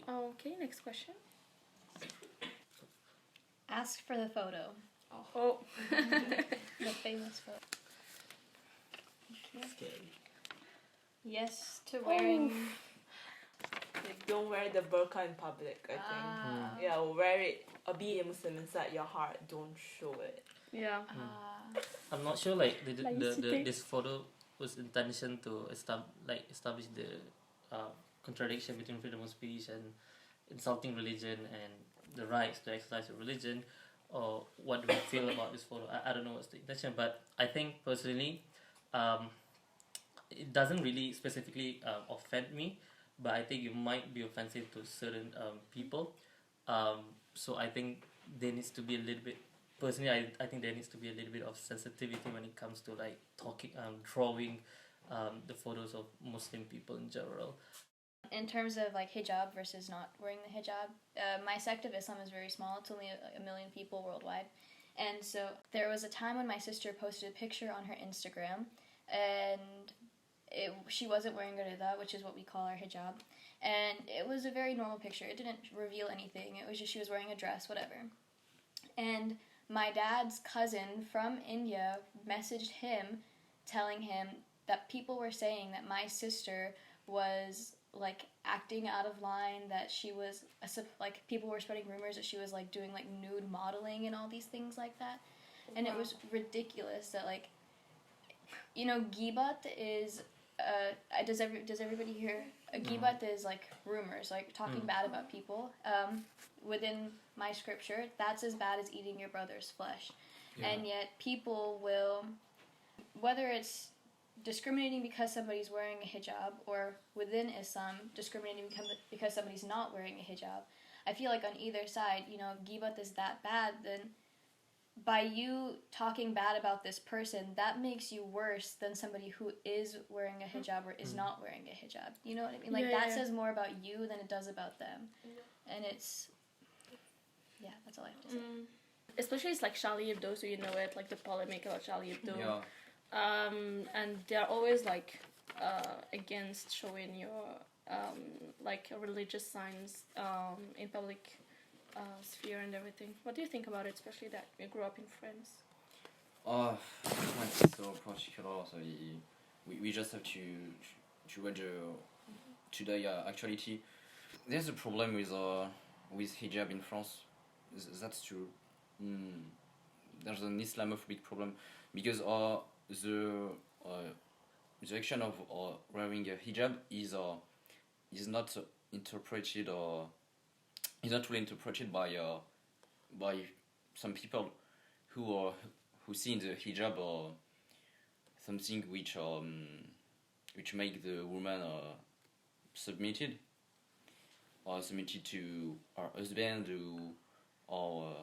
Okay, next question. Ask for the photo. Oh. The famous photo. Scary. Yes to wearing... Like, don't wear the burqa in public, I think. Yeah, wear it. Be a Muslim inside your heart. Don't show it. Yeah. I'm not sure like Like this photo was intention to establish the contradiction between freedom of speech and insulting religion and the rights to exercise your religion, or what do we feel about this photo? I don't know what's the intention, but I think personally it doesn't really specifically offend me, but I think it might be offensive to certain people. So I think there needs to be a little bit. Personally, I think there needs to be a little bit of sensitivity when it comes to like drawing the photos of Muslim people in general. In terms of like hijab versus not wearing the hijab, my sect of Islam is very small. It's only a million people worldwide. And so there was a time when my sister posted a picture on her Instagram, and she wasn't wearing a rida, which is what we call our hijab. And it was a very normal picture. It didn't reveal anything. It was just she was wearing a dress, whatever. And my dad's cousin from India messaged him telling him that people were saying that my sister was like acting out of line, that she was like people were spreading rumors that she was like doing like nude modeling and all these things like that. And it was ridiculous that, like, you know, ghibat is does everybody hear? A ghibat is like rumors, like talking bad about people. Within my scripture, that's as bad as eating your brother's flesh. Yeah. And yet people will, whether it's discriminating because somebody's wearing a hijab, or within Islam discriminating because somebody's not wearing a hijab, I feel like on either side, you know, if ghibat is that bad, then by you talking bad about this person, that makes you worse than somebody who is wearing a hijab or is not wearing a hijab. You know what I mean? Like, that says more about you than it does about them. And it's... Yeah, that's all I have to say. Especially it's like Charlie Hebdo, so you know it, like the polemic about Charlie Hebdo. Yeah. And they're always like against showing your like religious signs in public sphere and everything. What do you think about it, especially that you grew up in France? It's so particular, so we just have to watch today actuality. There's a problem with hijab in France. That's true. There's an Islamophobic problem because the action of wearing a hijab is not interpreted, or is not really interpreted by some people who see in the hijab something which make the woman submitted to her husband or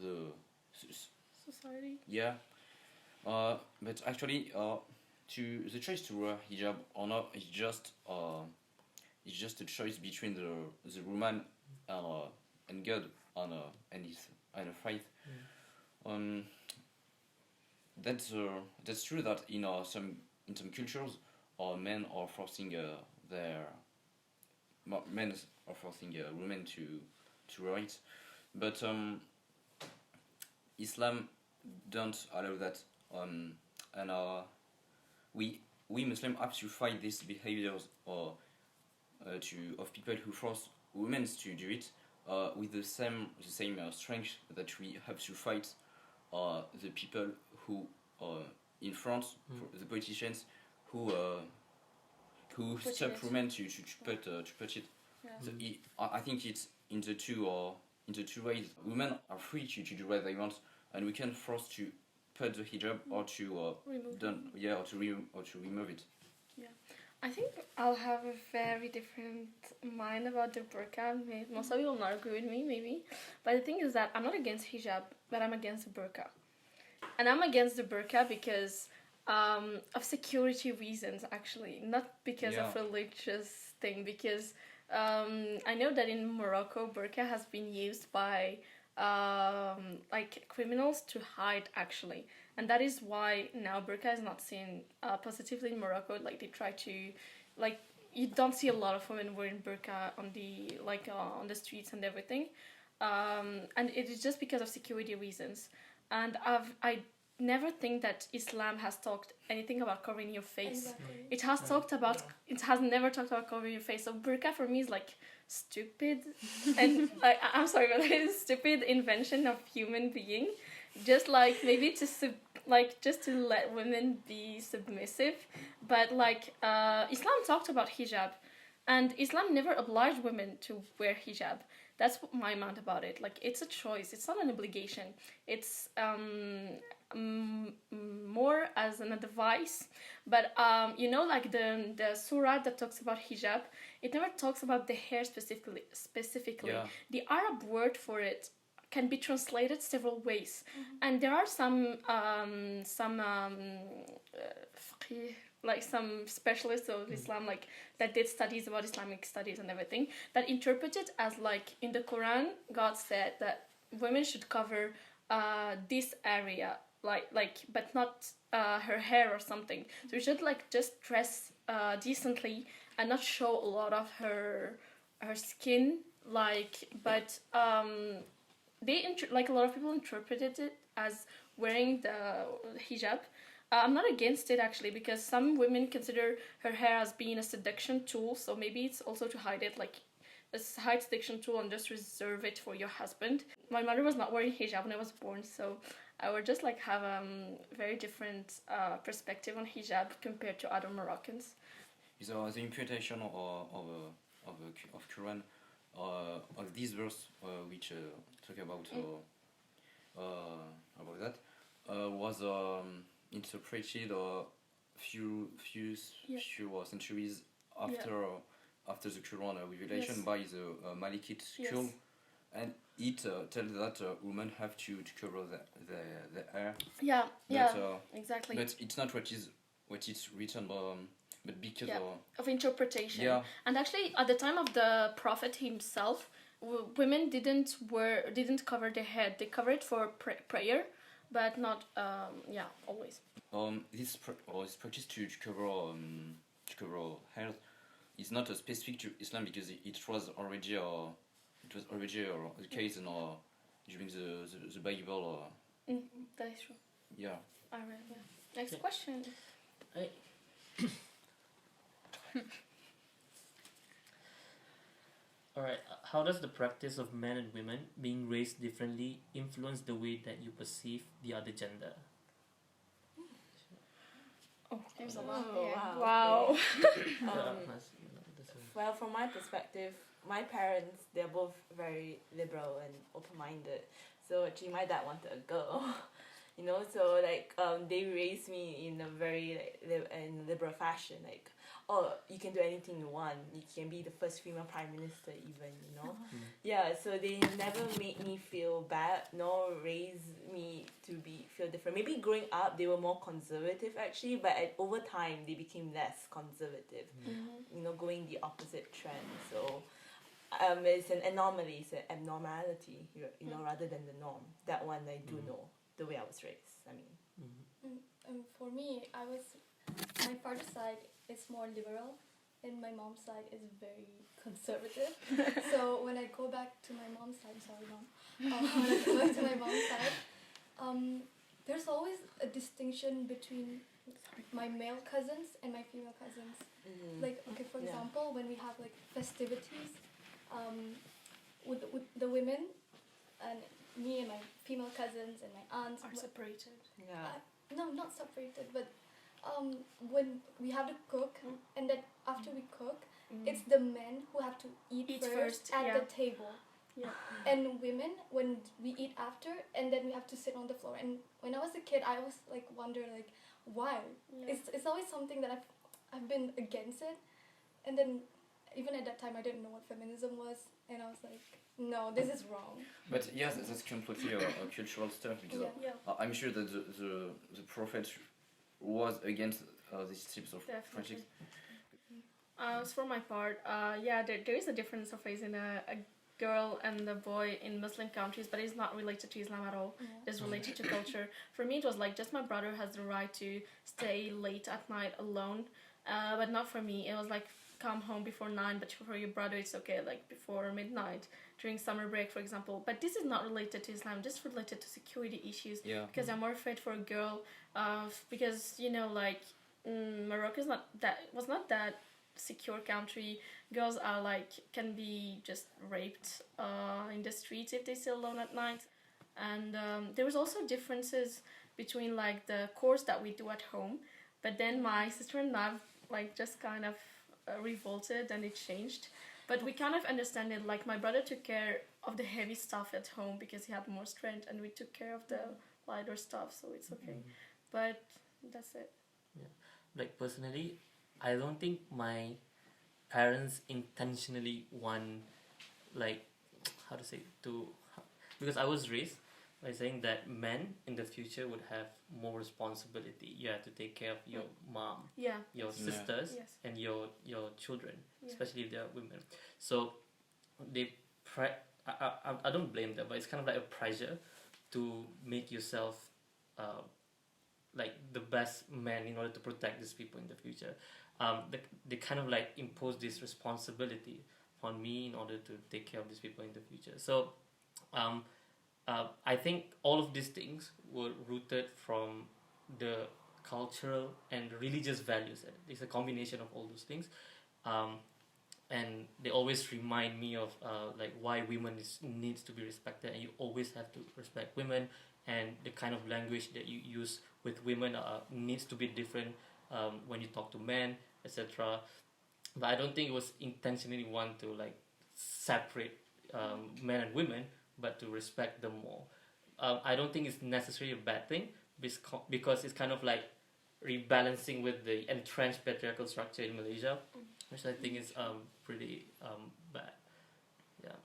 the society. Yeah, but actually, the choice to wear hijab or not is just a choice between the woman and God and a faith. That's true that in some cultures, men are forcing women to wear it, but Islam don't allow that, and we Muslims have to fight these behaviors of people who force women to do it with the same strength that we have to fight the people who in France, the politicians who stop women to put it. Yeah. So I think it's in the two ways. Women are free to do what they want, and we can force to put the hijab or to remove it. Yeah, I think I'll have a very different mind about the burqa. Most of you will not agree with me, maybe, but the thing is that I'm not against hijab, but I'm against the burqa, and I'm against the burqa because of security reasons, actually, not because of religious thing. Because I know that in Morocco, burqa has been used by like criminals to hide, actually, and that is why now burqa is not seen positively in Morocco. Like, they try to, like, you don't see a lot of women wearing burqa on the streets and everything, and it is just because of security reasons. And I never think that Islam has talked anything about covering your face. Exactly. It has talked about, it has never talked about covering your face. So burqa for me is like stupid, and I'm sorry, but it is stupid invention of human being, just like maybe just to let women be submissive. But Islam talked about hijab, and Islam never obliged women to wear hijab. That's my mind about it. Like, it's a choice. It's not an obligation. It's more as an advice. But like the surah that talks about hijab, it never talks about the hair specifically. Yeah. The Arab word for it can be translated several ways, and there are some specialists of Islam, like, that did studies about Islamic studies and everything, that interpret it as like, in the Quran, God said that women should cover this area, but not her hair or something. So she should just dress decently and not show a lot of her skin. But a lot of people interpreted it as wearing the hijab. I'm not against it, actually, because some women consider her hair as being a seduction tool, so maybe it's also to hide it, like a hide seduction tool, and just reserve it for your husband. My mother was not wearing hijab when I was born, so I would just have a very different perspective on hijab compared to other Moroccans. So the interpretation of Quran of this verse, which talk about that, was interpreted few centuries after the Quran revelation by the Malikite school, and it tells that women have to cover their hair. Exactly. But it's not what is written, but because of interpretation. Yeah. And actually, at the time of the Prophet himself, women didn't cover their head. They covered it for prayer, but not always. This practice to cover hair is not specific to Islam, because it was already the case during the Bible. That is true. Yeah. Alright. Yeah. Next question. Alright, how does the practice of men and women being raised differently influence the way that you perceive the other gender? Oh, there's a lot. Wow. Well, from my perspective, my parents, they're both very liberal and open-minded. So actually, my dad wanted a girl, so they raised me in a very liberal fashion. You can do anything you want. You can be the first female prime minister, even, Yeah, so they never made me feel bad, nor raised me to feel different. Maybe growing up, they were more conservative, actually, but over time, they became less conservative, going the opposite trend. So it's an anomaly, it's an abnormality, rather than the norm. That one I do know, the way I was raised, I mean. For me, my father's side is more liberal, and my mom's side is very conservative. So when I go back to my mom's side, sorry mom, when I go back to my mom's side, there's always a distinction between my male cousins and my female cousins. For example, when we have festivities, with the women and me and my female cousins and my aunts are separated. No, not separated, but when we have to cook, and then after we cook, it's the men who have to eat first at the table. Yeah. And women, when we eat after, and then we have to sit on the floor. And when I was a kid, I always wonder why. Yeah. It's always something that I've been against it, and then even at that time I didn't know what feminism was, and I was like, no, this is wrong. But yes, that's completely a cultural stuff, because I'm sure that the Prophet was against these types of projects. As for my part, there is a difference of raising a girl and a boy in Muslim countries, but it's not related to Islam at all. It's related to culture. For me, it was just my brother has the right to stay late at night alone, but not for me. It was come home before 9, but for your brother it's okay, like before midnight during summer break, for example. But this is not related to Islam, just related to security issues. Yeah. Because I'm more afraid for a girl, because like Morocco is not that secure country. Girls are like can be just raped in the streets if they stay alone at night. And there was also differences between like the course that we do at home, but then my sister and I like just kind of revolted and it changed. But we kind of understand it. Like my brother took care of the heavy stuff at home because he had more strength, and we took care of the lighter stuff, so it's okay. But that's it. Yeah, like personally, I don't think my parents intentionally want, like, how to say, because I was raised by saying that men in the future would have more responsibility. You have to take care of your mom, your sisters, and your children, especially if they are women. So I don't blame them, but it's kind of like a pressure to make yourself like the best man in order to protect these people in the future. They kind of like impose this responsibility on me in order to take care of these people in the future. So I think all of these things were rooted from the cultural and religious values. It's a combination of all those things. And they always remind me of like why women needs to be respected, and you always have to respect women, and the kind of language that you use with women needs to be different when you talk to men, etc. But I don't think it was intentionally want to like separate men and women, but to respect them more. I don't think it's necessarily a bad thing because it's kind of like rebalancing with the entrenched patriarchal structure in Malaysia, which I think is pretty bad. Yeah.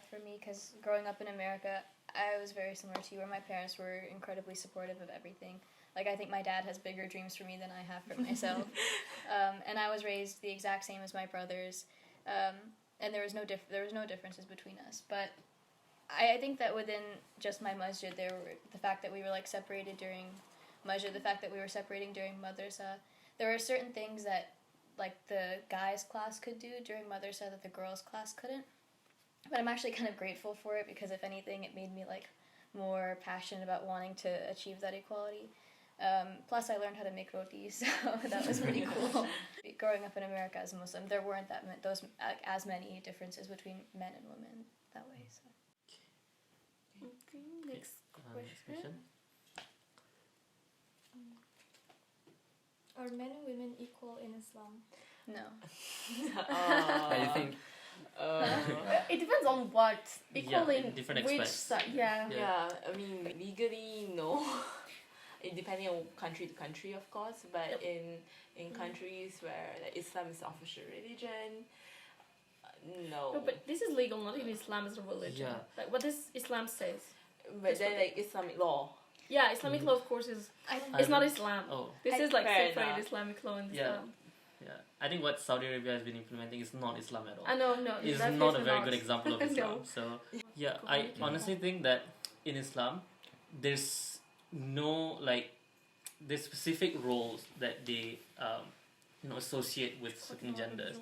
For me, because growing up in America, I was very similar to you, where my parents were incredibly supportive of everything. Like, I think my dad has bigger dreams for me than I have for myself. And I was raised the exact same as my brothers. And there was no differences between us. But I think that within just my masjid, the fact that we were like separated during masjid, the fact that we were separating during madrasa, there were certain things that like the guys class could do during madrasa that the girls class couldn't. But I'm actually kind of grateful for it, because if anything, it made me like more passionate about wanting to achieve that equality. Plus, I learned how to make rotis, so that was pretty cool. Growing up in America as a Muslim, there weren't as many differences between men and women that way. So. Okay, next question. Are men and women equal in Islam? No. How do you think? It depends on what. Equal in different which aspects. side? Yeah, I mean, legally, no. It depending on country to country, of course, but in countries where like, Islam is the official religion, no. No, but this is legal, not even Islam is a religion. Yeah. Like what does Islam says? But then like Islamic law. Yeah, Islamic law, of course, is. I It's not Islam. Oh. This is like Fair separate enough. Islamic law and Yeah. Islam. Yeah, I think what Saudi Arabia has been implementing is not Islam at all. I know, no. It's that not a is very not. good example of Islam. No. So yeah, I honestly think that in Islam, there's no like there's specific roles that they associate with certain genders,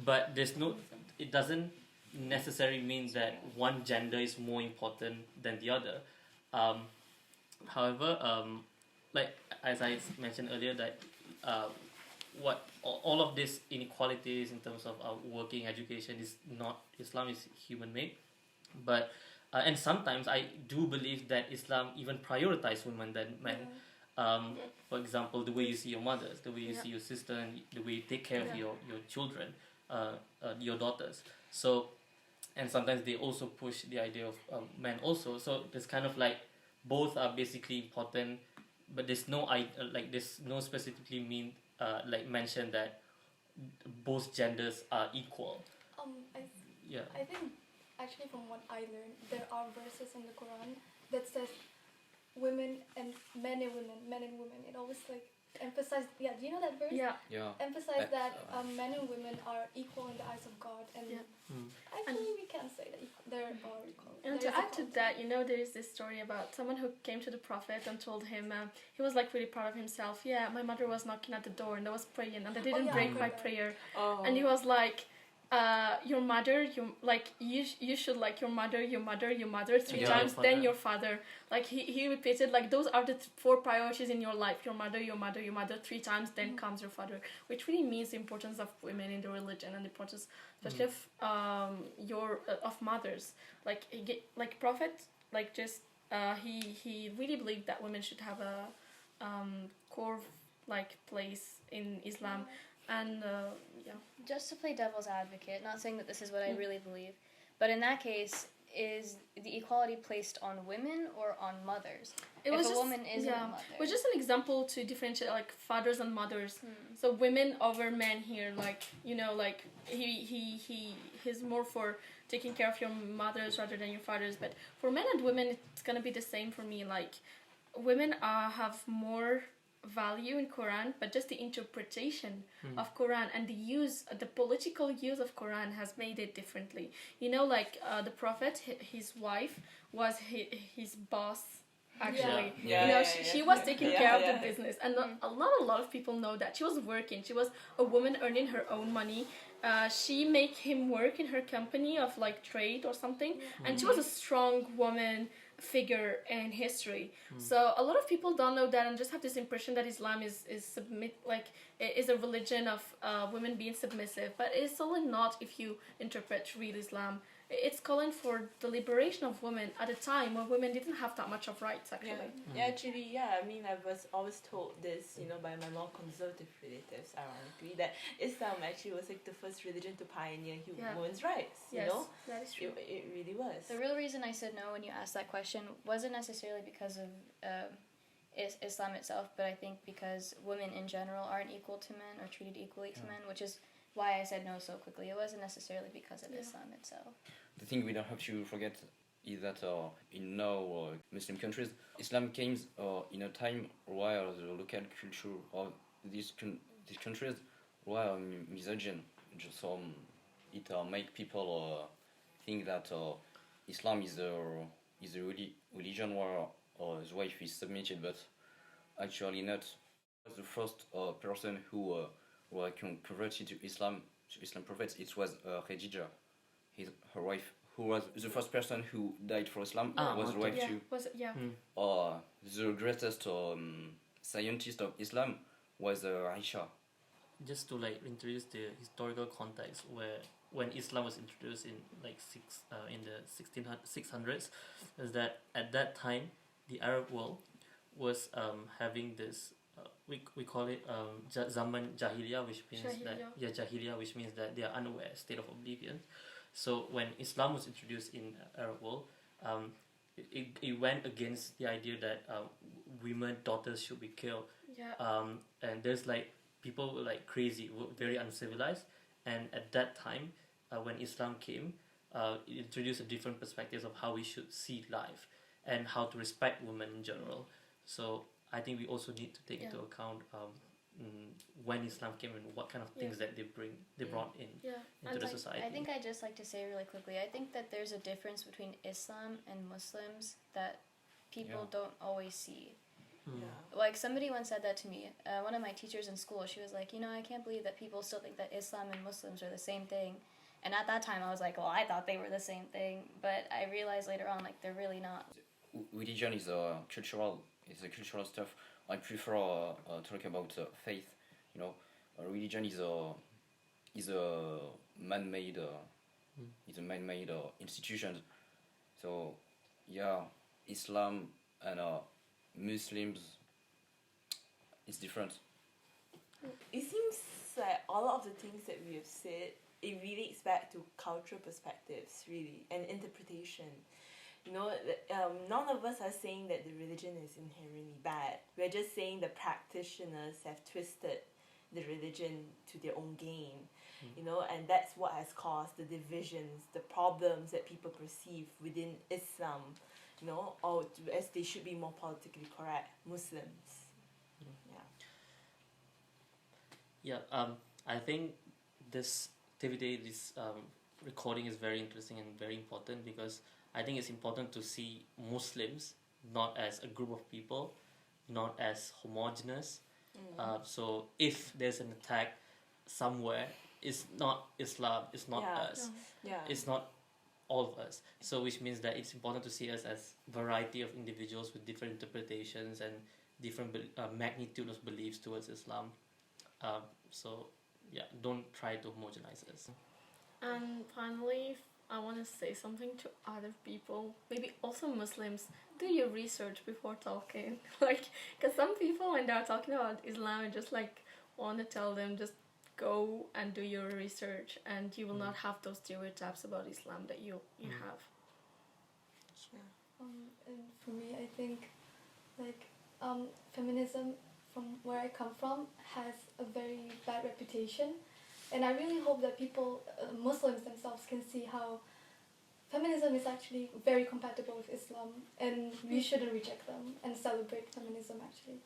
but there's no. It doesn't necessarily mean that one gender is more important than the other. However, like as I mentioned earlier, that what all of these inequalities in terms of working, education is not Islam is human made, but and sometimes I do believe that Islam even prioritize women than men. For example, the way you see your mothers, the way you see your sister, and the way you take care of your children, your daughters. So, and sometimes they also push the idea of men also. So there's kind of like both are basically important, but there's no there's no specifically mean like mention that both genders are equal. I think actually from what I learned, there are verses in the Quran that says women and men and women, men and women. It always like emphasize. Yeah, do you know that verse? Yeah. Yeah. Emphasize that men and women are equal in the eyes of God, and Yeah. actually we can't say that they're all equal. And There to is add to equality. that, you know, there is this story about someone who came to the prophet and told him he was like really proud of himself. Yeah, my mother was knocking at the door and I was praying and I didn't yeah, I break heard my that. prayer. Oh. And he was like, your mother, you should like your mother three Yeah, times, your then father. your father. Like he repeated like those are the four priorities in your life: your mother three times, then comes your father, which really means the importance of women in the religion and the importance, especially of mothers. Like like prophet, like just he really believed that women should have a core like place in Islam. And yeah, Just to play devil's advocate, not saying that this is what I Mm. really believe, but in that case, is the equality placed on women or on mothers? it If was a just, woman isn't yeah, a mother. it was just an example to differentiate like fathers and mothers. Hmm. So women over men here, like you know, like he's more for taking care of your mothers rather than your fathers. But for men and women, it's gonna be the same for me. Like women have more value in Quran, but just the interpretation of Quran and the political use of Quran has made it differently. You know, like the Prophet, his wife was his boss. Actually, Yeah. you know, Yeah, she yeah. was taking Yeah, care of yeah. the business, and not a lot of people know that she was working. She was a woman earning her own money. She make him work in her company of like trade or something, and she was a strong woman figure in history. So a lot of people don't know that and just have this impression that Islam is a religion of women being submissive, but it's totally not if you interpret real Islam. It's calling for the liberation of women at a time when women didn't have that much of rights actually. Yeah, actually, yeah. I mean, I was always told this, you know, by my more conservative relatives, ironically, that Islam actually was like the first religion to pioneer Yeah. women's rights. You Yes, know, that is true. it really was. The real reason I said no when you asked that question wasn't necessarily because of Islam itself, but I think because women in general aren't equal to men or treated equally to men, which is why I said no so quickly. It wasn't necessarily because of Islam itself. The thing we don't have to forget is that in now Muslim countries, Islam came in a time where the local culture of these countries were misogyn. Just it make people think that Islam is a religion where the wife is submitted, but actually not. The first person who converted to Islam prophets, it was Khadija, her wife, who was the first person who died for Islam, was the okay. wife Yeah, too. was it? Yeah. The greatest scientist of Islam was Aisha. Just to like introduce the historical context where when Islam was introduced in like in the 600s, is that at that time the Arab world was having this we call it zaman jahiliyyah, which means jahiliyyah, which means that they are unaware, state of oblivion. So when Islam was introduced in Arab world, it went against the idea that women, daughters should be killed. Yeah. And there's like people were like crazy, were very uncivilized, and at that time, when Islam came, it introduced a different perspectives of how we should see life and how to respect women in general. So I think we also need to take into account when Islam came and what kind of things that they brought in into the society. I think I'd just like to say really quickly, I think that there's a difference between Islam and Muslims that people don't always see. Yeah. Like somebody once said that to me, one of my teachers in school, she was like, you know, I can't believe that people still think that Islam and Muslims are the same thing. And at that time I was like, well, I thought they were the same thing, but I realized later on like they're really not. Religion is cultural. It's a cultural stuff. I prefer talking about faith. You know, religion is a man-made institution. So yeah, Islam and Muslims is different. It seems like all of the things that we have said, it relates back to cultural perspectives, really, and interpretation. You know, none of us are saying that the religion is inherently bad. We're just saying the practitioners have twisted the religion to their own gain. You know, and that's what has caused the divisions, the problems that people perceive within Islam. You know, or as they should be more politically correct, Muslims. Yeah. Yeah, I think this activity, this recording is very interesting and very important because I think it's important to see Muslims not as a group of people, not as homogenous. So if there's an attack somewhere, it's not Islam, it's not us, it's not all of us. So which means that it's important to see us as variety of individuals with different interpretations and different magnitude of beliefs towards Islam. So yeah, don't try to homogenize us. And finally, I want to say something to other people, maybe also Muslims. Do your research before talking. Like, because some people, when they're talking about Islam, just like want to tell them, just go and do your research, and you will not have those stereotypes about Islam that you have. And for me, I think like feminism, from where I come from, has a very bad reputation, and I really hope that people, Muslims themselves, can see how feminism is actually very compatible with Islam, and we shouldn't reject them and celebrate feminism actually.